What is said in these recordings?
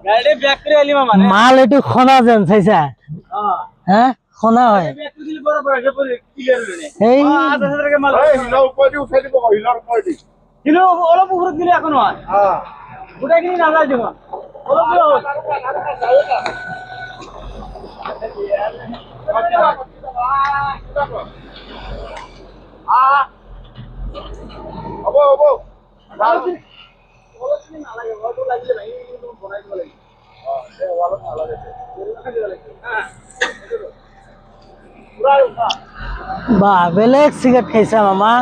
গাড়ি ব্যাক করে আলি মামা মাল একটু খনা যেন চাইছা হ্যাঁ খনা হয় ব্যাক করে দিলে বড় বড় পরে ক্লিয়ার হলো না এই 8000 টাকা মাল এই হিলা উপরে উঠে দিব হিলার উপরে দি কিলো অলপ উপরে দিলে এখনো হয় হ্যাঁ ওটা কিনি না যায় দেবো অলপ দিলে হোক আবো আবো অলপ দিন না লাগে অটো লাগলে ভাই তুমি বনাই দিবা লাগে হ্যাঁ ভালো ভালো লাগে হ্যাঁ বাহ বেলেগ সিগারেট খাইছা মামা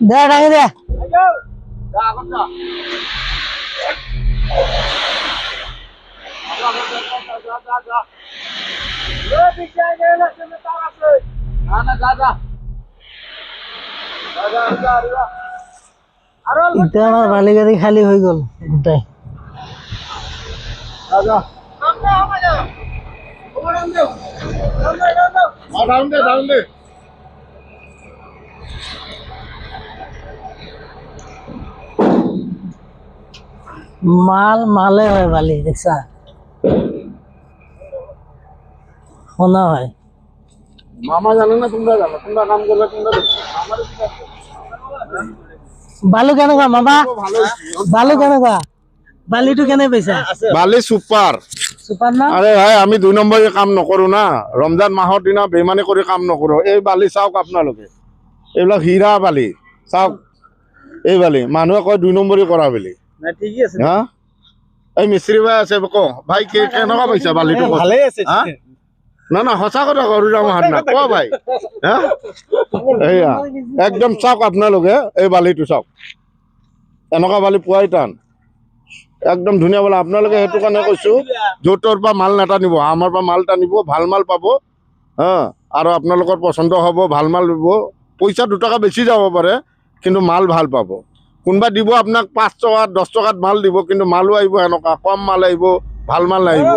দে ডাঙি দে যা এখন যা এতিয়া আমাৰ বালি গাড়ী খালী হৈ গ'ল গোটাই ডাউন দে মাল মালে হয় বালি দেখছা খনা হয় মামা জানে না তোমরা জানো তোমরা কাম করলে তোমরা দেখো আমারও কি আছে বালু কেনেকুৱা মামা বালু কেনেকুৱা বালিটো কেনে পাইছা বালি সুপাৰ চুপাৰ না আৰে ভাই আমি 2 নম্বৰে কাম নকৰো না ৰমজান মাহৰ দিনা বেমানি কৰি কাম নকৰো এই বালি চাওক আপোনালোকে এইবিলাক হীৰা বালি চাওক এই বালি মানুহে কয় 2 নম্বৰে কৰা বুলি না ঠিকই আছে হা এই মিস্ত্ৰি ভাই আছে কো ভাই কেনেকুৱা পাইছা বালিটো ভালেই আছে হা না না সঁচা কথা কৰো মাহাত না কোৱা ভাই হা এইয়া একদম চাওক আপোনালোকে এই বালিটো চাওক এনেকুৱা বালি পোৱাই টান একদম ধুনীয়া বালি আপোনালোকে সেইটো কাৰণে কৈছো য'তৰ পৰা মাল নাটানিব আমাৰ পৰা মাল টানিব ভাল মাল পাব হা আৰু আপোনালোকৰ পচন্দ হ'ব ভাল মাল দিব পইচা 2 টকা বেছি যাব পাৰে কিন্তু মাল ভাল পাব কোনবা দিব আপোনাক 5 টকা 10 টকাত মাল দিব কিন্তু মালো আহিব এনেকুৱা কম মাল আহিব ভাল মাল আহিব